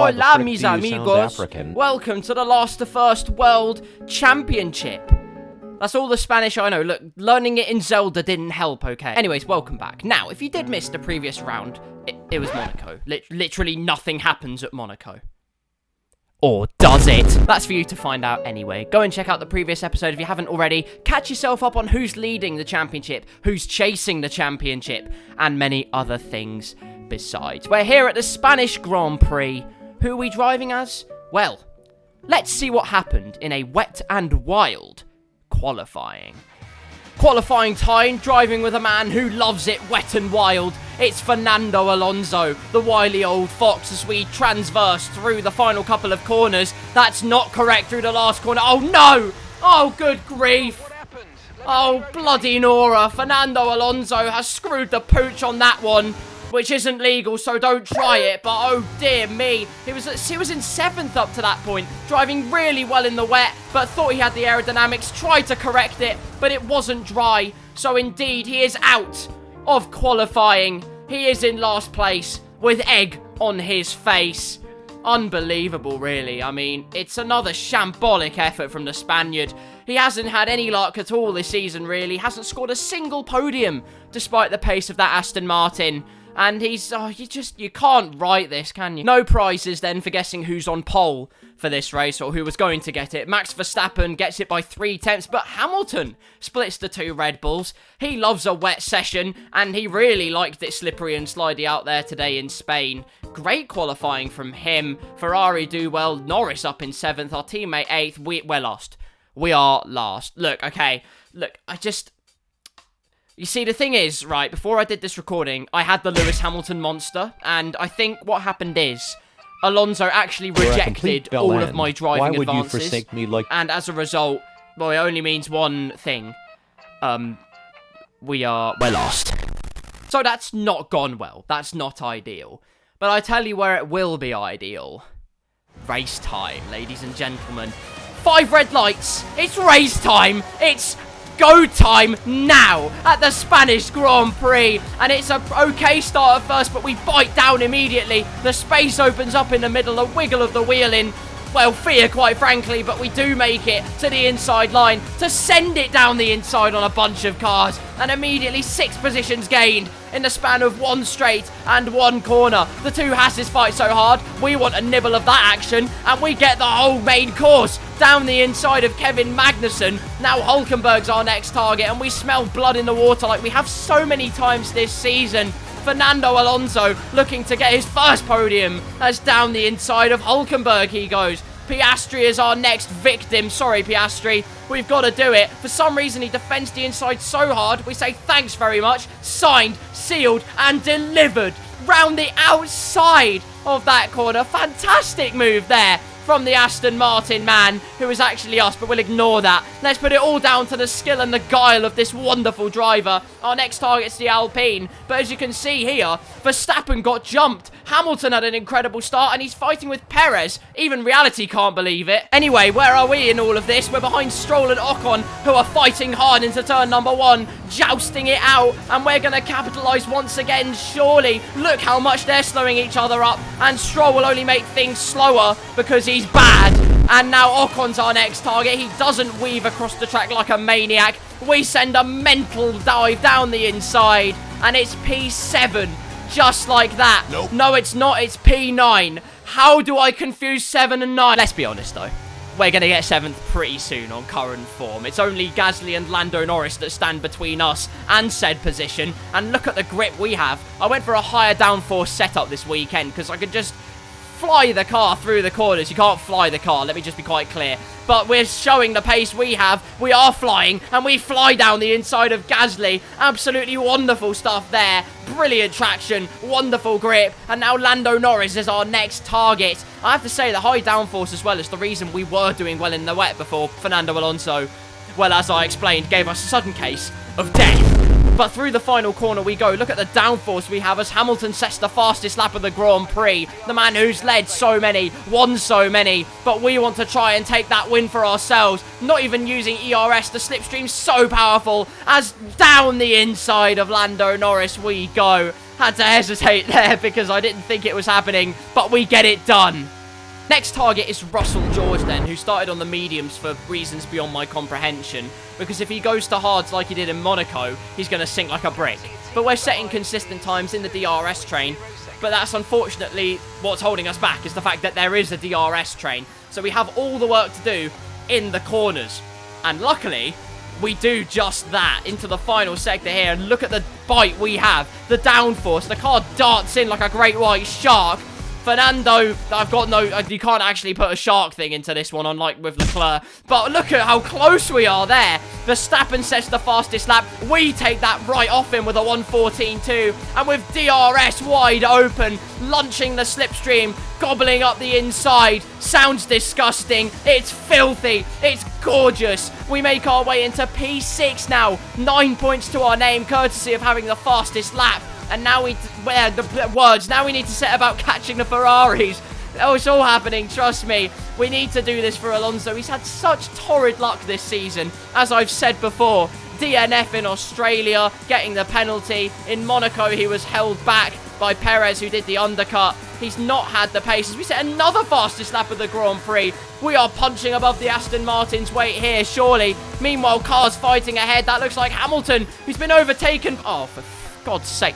Why Hola, the frick mis do you sound amigos. African? Welcome to the Last to First World Championship. That's all the Spanish I know. Look, learning it in Zelda didn't help, okay? Anyways, welcome back. Now, if you did miss the previous round, it was Monaco. Literally nothing happens at Monaco. Or does it? That's for you to find out anyway. Go and check out the previous episode if you haven't already. Catch yourself up on who's leading the championship, who's chasing the championship, and many other things besides. We're here at the Spanish Grand Prix. Who are we driving as? Well, let's see what happened in a wet and wild qualifying. Qualifying time, driving with a man who loves it wet and wild. It's Fernando Alonso, the wily old fox, as we transverse through the final couple of corners. That's not correct through the last corner. Oh no! Oh good grief! Oh bloody Nora! Fernando Alonso has screwed the pooch on that one, which isn't legal, so don't try it. But oh dear me, he was in 7th up to that point, driving really well in the wet, but thought he had the aerodynamics, tried to correct it, but it wasn't dry. So indeed, he is out of qualifying. He is in last place with egg on his face. Unbelievable, really. I mean, it's another shambolic effort from the Spaniard. He hasn't had any luck at all this season, really. Hasn't scored a single podium, despite the pace of that Aston Martin. And he's, you can't write this, can you? No prizes then for guessing who's on pole for this race, or who was going to get it. Max Verstappen gets it by 3/10, but Hamilton splits the 2 Red Bulls. He loves a wet session, and he really liked it slippery and slidey out there today in Spain. Great qualifying from him. Ferrari do well. Norris up in 7th, our teammate 8th. We're lost. We are last. Look, okay, look, you see, the thing is, right, before I did this recording, I had the Lewis Hamilton monster, and I think what happened is Alonso actually rejected all of my driving advances. Why would you forsake me like... And as a result, well, it only means one thing. We're lost. So that's not gone well. That's not ideal. But I tell you where it will be ideal. Race time, ladies and gentlemen. 5 red lights. It's race time. It's go time now at the Spanish Grand Prix, and it's a okay start at first, but we bite down immediately. The space opens up in the middle, a wiggle of the wheel in, well, fear, quite frankly, but we do make it to the inside line to send it down the inside on a bunch of cars, and immediately 6 positions gained in the span of 1 straight and 1 corner. The 2 Hasses fight so hard, we want a nibble of that action, and we get the whole main course down the inside of Kevin Magnussen. Now Hulkenberg's our next target, and we smell blood in the water like we have so many times this season. Fernando Alonso looking to get his first podium as down the inside of Hulkenberg he goes. Piastri is our next victim. Sorry, Piastri. We've got to do it. For some reason, he defends the inside so hard. We say thanks very much. Signed, sealed, and delivered. Round the outside of that corner. Fantastic move there from the Aston Martin man, who is actually us, but we'll ignore that. Let's put it all down to the skill and the guile of this wonderful driver. Our next target's the Alpine, but as you can see here, Verstappen got jumped. Hamilton had an incredible start, and he's fighting with Perez. Even reality can't believe it. Anyway, where are we in all of this? We're behind Stroll and Ocon, who are fighting hard into turn number 1, jousting it out, and we're going to capitalise once again, surely. Look how much they're slowing each other up, and Stroll will only make things slower because he's bad. And now Ocon's our next target. He doesn't weave across the track like a maniac. We send a mental dive down the inside, and it's P7. Just like that. Nope. No, it's not. It's P9. How do I confuse 7 and 9? Let's be honest, though. We're going to get 7th pretty soon on current form. It's only Gasly and Lando Norris that stand between us and said position. And look at the grip we have. I went for a higher downforce setup this weekend because I could just fly the car through the corners. You can't fly the car, let me just be quite clear. But we're showing the pace we have. We are flying, and we fly down the inside of Gasly. Absolutely wonderful stuff there. Brilliant traction, wonderful grip, and now Lando Norris is our next target. I have to say, the high downforce as well is the reason we were doing well in the wet before Fernando Alonso, well, as I explained, gave us a sudden case of death. But through the final corner we go. Look at the downforce we have as Hamilton sets the fastest lap of the Grand Prix. The man who's led so many, won so many. But we want to try and take that win for ourselves. Not even using ERS. The slipstream's so powerful as down the inside of Lando Norris we go. Had to hesitate there because I didn't think it was happening, but we get it done. Next target is Russell George then, who started on the mediums for reasons beyond my comprehension, because if he goes to hards like he did in Monaco, he's going to sink like a brick. But we're setting consistent times in the DRS train, but that's unfortunately what's holding us back, is the fact that there is a DRS train. So we have all the work to do in the corners. And luckily, we do just that into the final sector here. And look at the bite we have, the downforce. The car darts in like a great white shark. Fernando, I've got no, you can't actually put a shark thing into this one, unlike with Leclerc. But look at how close we are there. Verstappen sets the fastest lap. We take that right off him with a 1:14.2. And with DRS wide open, launching the slipstream, gobbling up the inside. Sounds disgusting. It's filthy. It's gorgeous. We make our way into P6 now. 9 points to our name, courtesy of having the fastest lap. And now now we need to set about catching the Ferraris. Oh, it's all happening, trust me. We need to do this for Alonso. He's had such torrid luck this season. As I've said before, DNF in Australia, getting the penalty. In Monaco, he was held back by Perez, who did the undercut. He's not had the pace. As we set another fastest lap of the Grand Prix, we are punching above the Aston Martin's weight here, surely. Meanwhile, cars fighting ahead. That looks like Hamilton, who's been overtaken. Oh, for God's sake.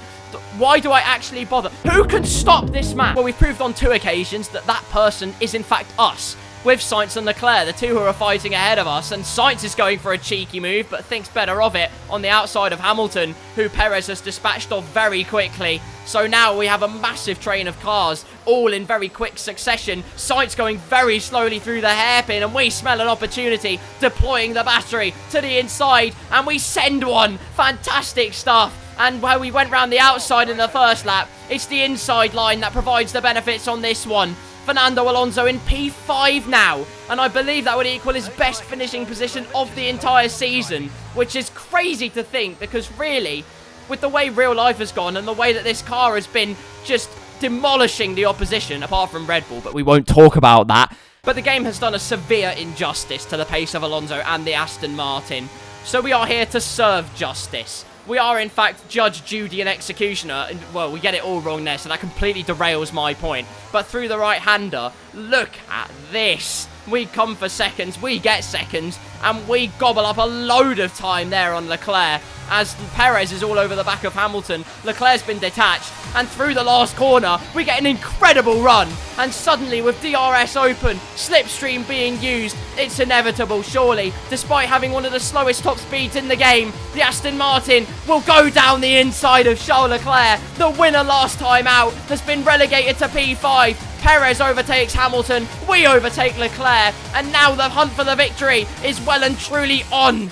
Why do I actually bother? Who can stop this man? Well, we've proved on 2 occasions that that person is in fact us. With Sainz and Leclerc, the 2 who are fighting ahead of us. And Sainz is going for a cheeky move, but thinks better of it on the outside of Hamilton, who Perez has dispatched off very quickly. So now we have a massive train of cars, all in very quick succession. Sainz going very slowly through the hairpin, and we smell an opportunity, deploying the battery to the inside, and we send one. Fantastic stuff. And where we went round the outside in the first lap, it's the inside line that provides the benefits on this one. Fernando Alonso in P5 now, and I believe that would equal his best finishing position of the entire season, which is crazy to think, because really, with the way real life has gone and the way that this car has been just demolishing the opposition, apart from Red Bull, but we won't talk about that. But the game has done a severe injustice to the pace of Alonso and the Aston Martin, so we are here to serve justice. We are, in fact, Judge, Judy, and Executioner. Well, we get it all wrong there, so that completely derails my point. But through the right-hander, look at this. We come for seconds, we get seconds, and we gobble up a load of time there on Leclerc. As Perez is all over the back of Hamilton, Leclerc's been detached, and through the last corner, we get an incredible run. And suddenly, with DRS open, slipstream being used, it's inevitable, surely. Despite having one of the slowest top speeds in the game, the Aston Martin will go down the inside of Charles Leclerc. The winner last time out has been relegated to P5. Perez overtakes Hamilton, we overtake Leclerc, and now the hunt for the victory is well and truly on.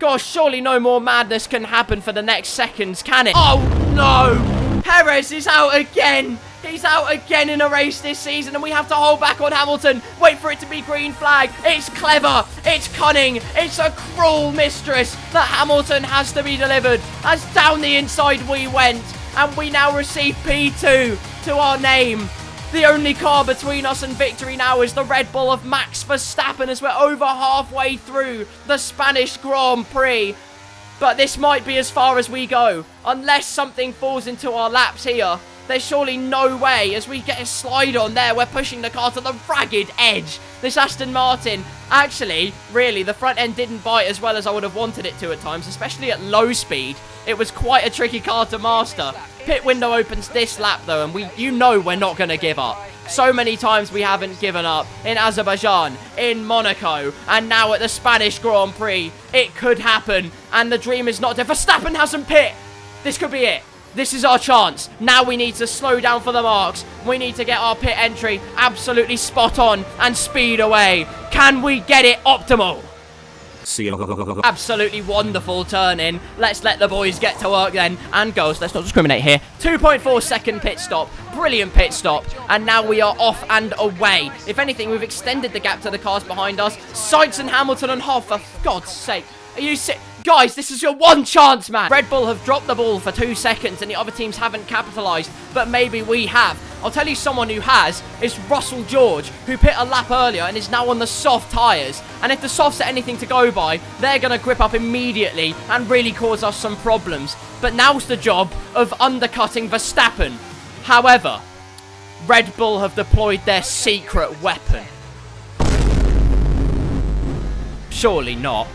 Gosh, surely no more madness can happen for the next seconds, can it? Oh, no! Perez is out again! He's out again in a race this season, and we have to hold back on Hamilton. Wait for it to be green flag. It's clever. It's cunning. It's a cruel mistress that Hamilton has to be delivered. As down the inside we went, and we now receive P2 to our name. The only car between us and victory now is the Red Bull of Max Verstappen, as we're over halfway through the Spanish Grand Prix. But this might be as far as we go. Unless something falls into our laps here, there's surely no way. As we get a slide on there, we're pushing the car to the ragged edge. This Aston Martin, actually, really, the front end didn't bite as well as I would have wanted it to at times, especially at low speed. It was quite a tricky car to master. Pit window opens this lap though, and you know we're not going to give up. So many times we haven't given up. In Azerbaijan, in Monaco, and now at the Spanish Grand Prix. It could happen, and the dream is not dead. Verstappen hasn't pit. This could be it. This is our chance. Now we need to slow down for the marks. We need to get our pit entry absolutely spot on and speed away. Can we get it optimal? Absolutely wonderful turn in. Let's let the boys get to work then. And girls, let's not discriminate here. 2.4 second pit stop. Brilliant pit stop. And now we are off and away. If anything, we've extended the gap to the cars behind us. Sainz and Hamilton and Hoff, for God's sake. Are you sick? Guys, this is your one chance, man. Red Bull have dropped the ball for 2 seconds and the other teams haven't capitalized, but maybe we have. I'll tell you someone who has is Russell George, who pit a lap earlier and is now on the soft tyres. And if the softs are anything to go by, they're going to grip up immediately and really cause us some problems. But now's the job of undercutting Verstappen. However, Red Bull have deployed their secret weapon. Surely not.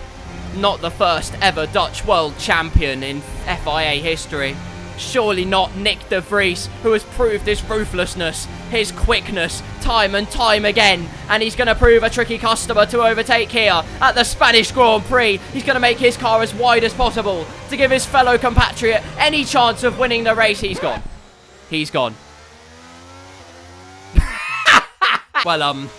Not the first ever Dutch world champion in FIA history. Surely not Nick de Vries, who has proved his ruthlessness, his quickness, time and time again. And he's going to prove a tricky customer to overtake here at the Spanish Grand Prix. He's going to make his car as wide as possible to give his fellow compatriot any chance of winning the race. He's gone. He's gone. Well,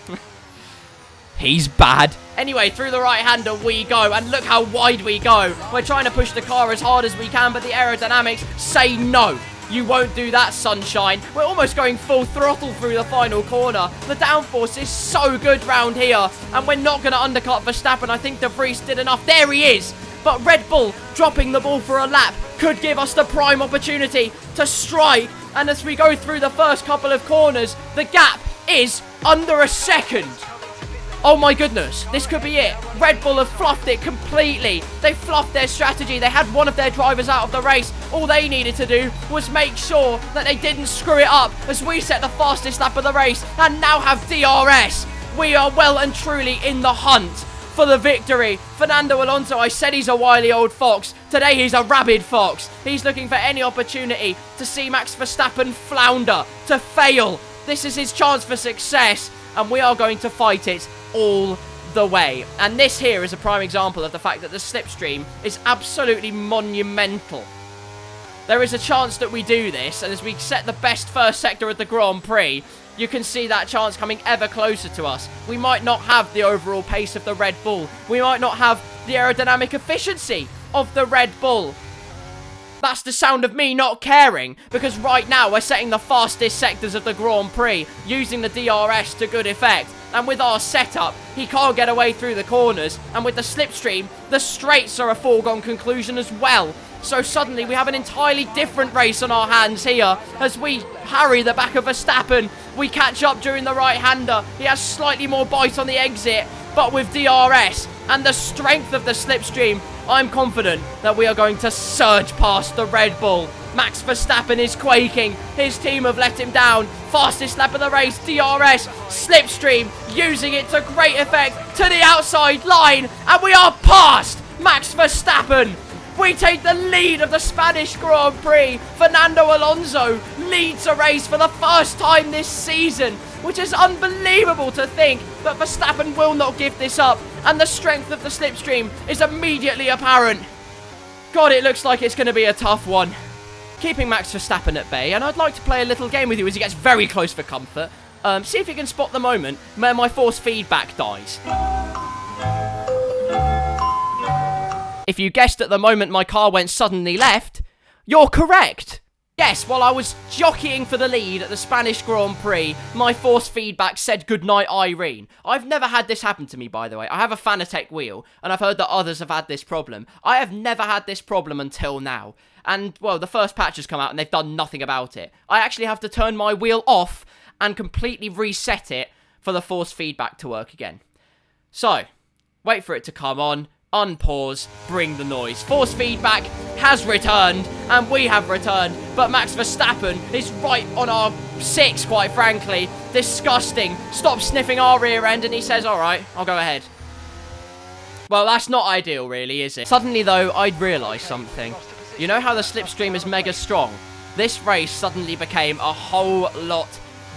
he's bad. Anyway, through the right-hander we go, and look how wide we go. We're trying to push the car as hard as we can, but the aerodynamics say no. You won't do that, sunshine. We're almost going full throttle through the final corner. The downforce is so good round here, and we're not going to undercut Verstappen. I think De Vries did enough. There he is. But Red Bull dropping the ball for a lap could give us the prime opportunity to strike. And as we go through the first couple of corners, the gap is under a second. Oh my goodness, this could be it. Red Bull have fluffed it completely. They fluffed their strategy. They had one of their drivers out of the race. All they needed to do was make sure that they didn't screw it up as we set the fastest lap of the race and now have DRS. We are well and truly in the hunt for the victory. Fernando Alonso, I said he's a wily old fox. Today he's a rabid fox. He's looking for any opportunity to see Max Verstappen flounder, to fail. This is his chance for success, and we are going to fight it all the way. And this here is a prime example of the fact that the slipstream is absolutely monumental. There is a chance that we do this, and as we set the best first sector at the Grand Prix, you can see that chance coming ever closer to us. We might not have the overall pace of the Red Bull. We might not have the aerodynamic efficiency of the Red Bull. That's the sound of me not caring, because right now we're setting the fastest sectors of the Grand Prix, using the DRS to good effect. And with our setup, he can't get away through the corners. And with the slipstream, the straights are a foregone conclusion as well. So suddenly we have an entirely different race on our hands here as we harry the back of Verstappen. We catch up during the right-hander. He has slightly more bite on the exit, but with DRS and the strength of the slipstream, I'm confident that we are going to surge past the Red Bull. Max Verstappen is quaking. His team have let him down. Fastest lap of the race, DRS, slipstream, using it to great effect to the outside line. And we are past Max Verstappen. We take the lead of the Spanish Grand Prix. Fernando Alonso leads a race for the first time this season, which is unbelievable to think, but Verstappen will not give this up, and the strength of the slipstream is immediately apparent. God, it looks like it's going to be a tough one. Keeping Max Verstappen at bay, and I'd like to play a little game with you as he gets very close for comfort. See if you can spot the moment where my force feedback dies. If you guessed at the moment my car went suddenly left, you're correct. Yes, while I was jockeying for the lead at the Spanish Grand Prix, my force feedback said goodnight Irene. I've never had this happen to me, by the way. I have a Fanatec wheel, and I've heard that others have had this problem. I have never had this problem until now. And, well, the first patch has come out and they've done nothing about it. I actually have to turn my wheel off and completely reset it for the force feedback to work again. So, wait for it to come on. Unpause, bring the noise. Force feedback has returned, and we have returned, but Max Verstappen is right on our 6, quite frankly. Disgusting. Stop sniffing our rear end, and he says, alright, I'll go ahead. Well, that's not ideal, really, is it? Suddenly, though, I'd realised something. You know how the slipstream is mega strong? This race suddenly became a whole lot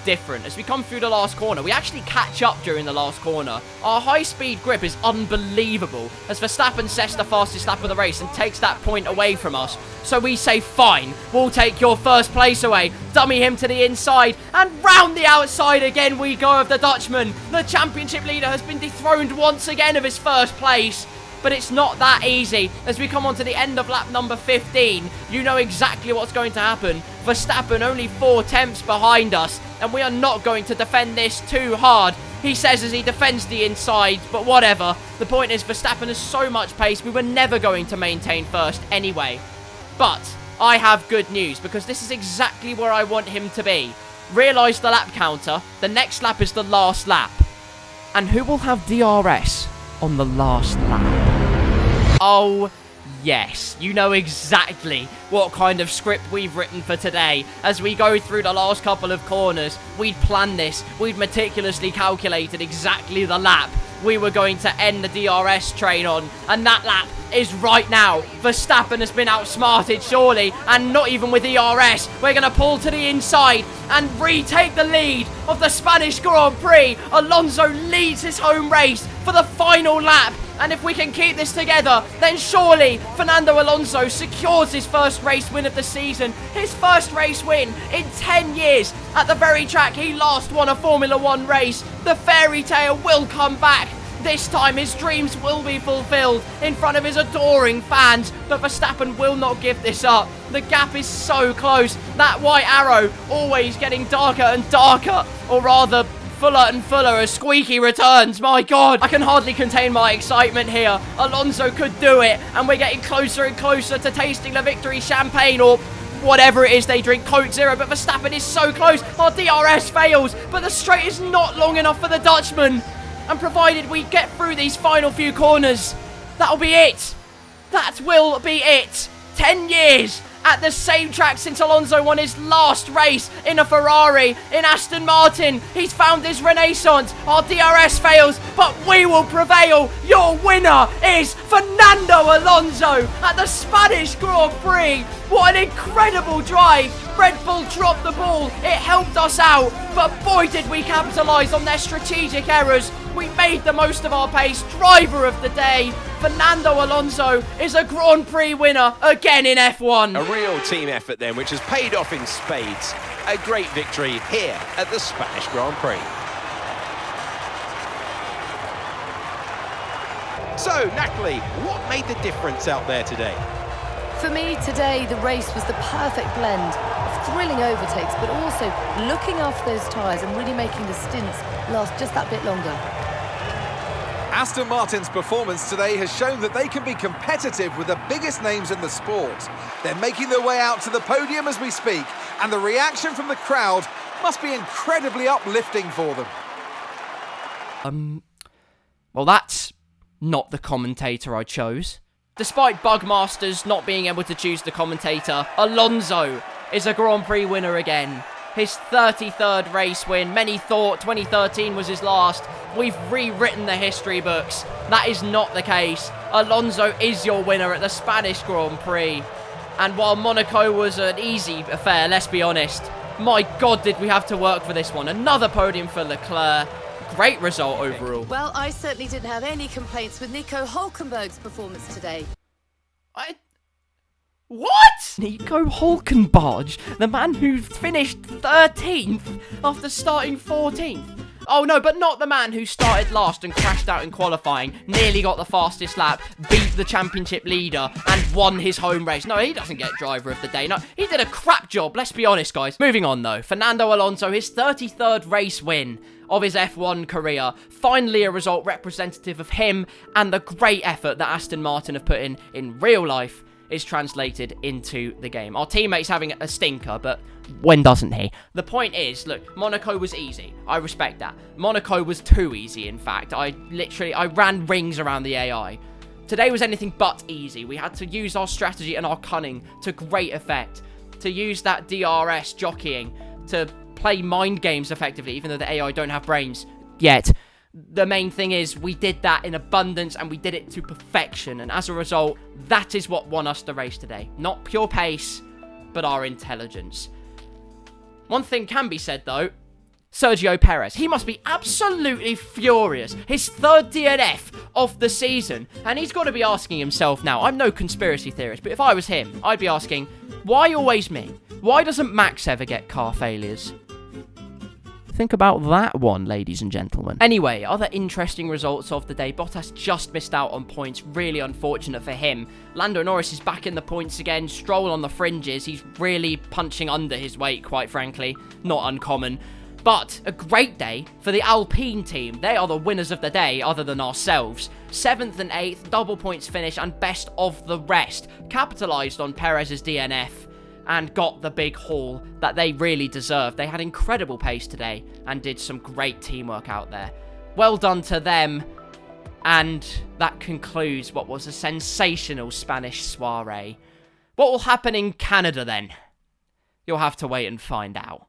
different. As we come through the last corner, we actually catch up during the last corner. Our high-speed grip is unbelievable as Verstappen sets the fastest lap of the race and takes that point away from us. So we say, fine, we'll take your first place away, dummy him to the inside, and round the outside again we go of the Dutchman. The championship leader has been dethroned once again of his first place. But it's not that easy. As we come on to the end of lap number 15, you know exactly what's going to happen. Verstappen only 4 tenths behind us, and we are not going to defend this too hard. He says as he defends the inside, but whatever. The point is Verstappen has so much pace, we were never going to maintain first anyway. But I have good news, because this is exactly where I want him to be. realise the lap counter. The next lap is the last lap. And who will have DRS on the last lap? Oh, yes. You know exactly what kind of script we've written for today. As we go through the last couple of corners, we'd planned this. We'd meticulously calculated exactly the lap we were going to end the DRS train on. And that lap is right now. Verstappen has been outsmarted, surely, and not even with ERS. We're going to pull to the inside and retake the lead of the Spanish Grand Prix. Alonso leads his home race for the final lap. And if we can keep this together, then surely Fernando Alonso secures his first race win of the season. His first race win in 10 years at the very track he last won a Formula 1 race. The fairy tale will come back. This time his dreams will be fulfilled in front of his adoring fans. But Verstappen will not give this up. The gap is so close. That white arrow always getting darker and darker. Or rather, fuller and fuller as Squeaky returns. My God, I can hardly contain my excitement here. Alonso could do it. And we're getting closer and closer to tasting the victory champagne or whatever it is they drink, Coke Zero. But Verstappen is so close. Our DRS fails. But the straight is not long enough for the Dutchman. And provided we get through these final few corners, that'll be it. That will be it. 10 years at the same track since Alonso won his last race in a Ferrari, in Aston Martin. He's found his renaissance. Our DRS fails, but we will prevail. Your winner is Fernando Alonso at the Spanish Grand Prix. What an incredible drive. Red Bull dropped the ball. It helped us out, but boy did we capitalise on their strategic errors. We made the most of our pace. Driver of the day, Fernando Alonso, is a Grand Prix winner again in F1. A real team effort then, which has paid off in spades. A great victory here at the Spanish Grand Prix. So, Natalie, what made the difference out there today? For me, today, the race was the perfect blend of thrilling overtakes, but also looking after those tyres and really making the stints last just that bit longer. Aston Martin's performance today has shown that they can be competitive with the biggest names in the sport. They're making their way out to the podium as we speak, and the reaction from the crowd must be incredibly uplifting for them. Well, that's not the commentator I chose. Despite Bugmasters not being able to choose the commentator, Alonso is a Grand Prix winner again. His 33rd race win. Many thought 2013 was his last. We've rewritten the history books. That is not the case. Alonso is your winner at the Spanish Grand Prix. And while Monaco was an easy affair, let's be honest, my God, did we have to work for this one. Another podium for Leclerc. Great result overall. Well, I certainly didn't have any complaints with Nico Hülkenberg's performance today. What? Nico Hülkenberg, the man who finished 13th after starting 14th. Oh no, but not the man who started last and crashed out in qualifying, nearly got the fastest lap, beat the championship leader, and won his home race. No, he doesn't get driver of the day. No, he did a crap job, let's be honest, guys. Moving on, though. Fernando Alonso, his 33rd race win of his F1 career. Finally a result representative of him and the great effort that Aston Martin have put in real life is translated into the game. Our teammate's having a stinker, but when doesn't he? The point is, look, Monaco was easy. I respect that. Monaco was too easy, in fact. I ran rings around the AI. Today was anything but easy. We had to use our strategy and our cunning to great effect. To use that DRS jockeying to play mind games effectively, even though the AI don't have brains yet. The main thing is we did that in abundance and we did it to perfection. And as a result, that is what won us the race today. Not pure pace, but our intelligence. One thing can be said, though. Sergio Perez. He must be absolutely furious. His 3rd DNF of the season. And he's got to be asking himself now. I'm no conspiracy theorist, but if I was him, I'd be asking, why always me? Why doesn't Max ever get car failures? Think about that one, ladies and gentlemen. Anyway, other interesting results of the day. Bottas just missed out on points. Really unfortunate for him. Lando Norris is back in the points again. Stroll on the fringes. He's really punching under his weight, quite frankly. Not uncommon. But a great day for the Alpine team. They are the winners of the day, other than ourselves. 7th and 8th, double points finish, and best of the rest. Capitalised on Perez's DNF. and got the big haul that they really deserved. They had incredible pace today and did some great teamwork out there. Well done to them. And that concludes what was a sensational Spanish soiree. What will happen in Canada then? You'll have to wait and find out.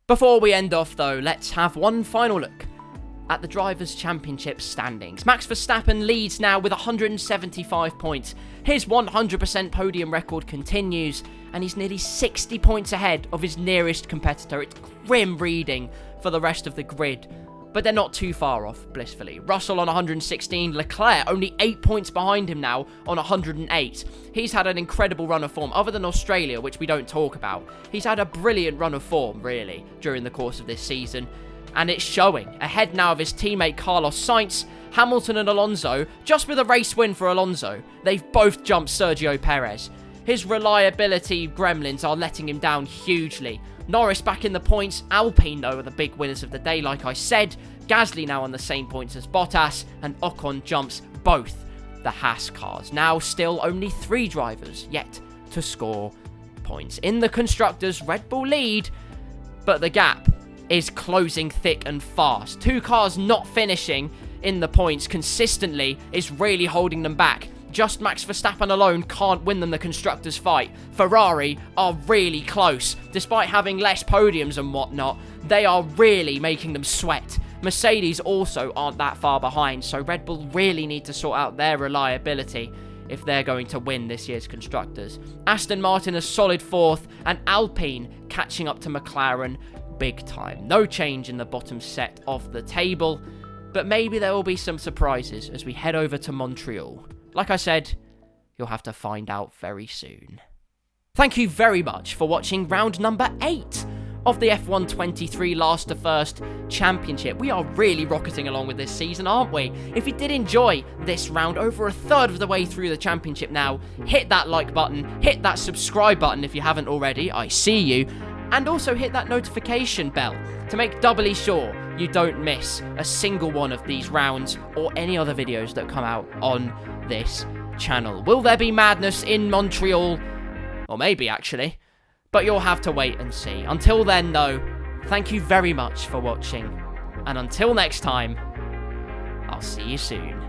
Before we end off though, let's have one final look at the Drivers' Championship standings. Max Verstappen leads now with 175 points. His 100% podium record continues, and he's nearly 60 points ahead of his nearest competitor. It's grim reading for the rest of the grid, but they're not too far off, blissfully. Russell on 116, Leclerc only 8 points behind him now on 108. He's had an incredible run of form, other than Australia, which we don't talk about. He's had a brilliant run of form, really, during the course of this season, and it's showing. Ahead now of his teammate Carlos Sainz, Hamilton and Alonso, just with a race win for Alonso. They've both jumped Sergio Perez. His reliability gremlins are letting him down hugely. Norris back in the points. Alpine, though, are the big winners of the day, like I said. Gasly now on the same points as Bottas, and Ocon jumps both the Haas cars. Now still only 3 drivers yet to score points. In the Constructors, Red Bull lead, but the gap is closing thick and fast. 2 cars not finishing in the points consistently is really holding them back. Just Max Verstappen alone can't win them the Constructors' fight. Ferrari are really close. Despite having less podiums and whatnot, they are really making them sweat. Mercedes also aren't that far behind, so Red Bull really need to sort out their reliability if they're going to win this year's Constructors. Aston Martin a solid 4th, and Alpine catching up to McLaren big time. No change in the bottom set of the table, but maybe there will be some surprises as we head over to Montreal. Like I said, you'll have to find out very soon. Thank you very much for watching round number 8 of the F1 23 Last to First Championship. We are really rocketing along with this season, aren't we? If you did enjoy this round, over a third of the way through the championship now, hit that like button, hit that subscribe button if you haven't already, I see you, and also hit that notification bell to make doubly sure you don't miss a single one of these rounds or any other videos that come out on this channel. Will there be madness in Montreal? Or maybe, actually. But you'll have to wait and see. Until then, though, thank you very much for watching. And until next time, I'll see you soon.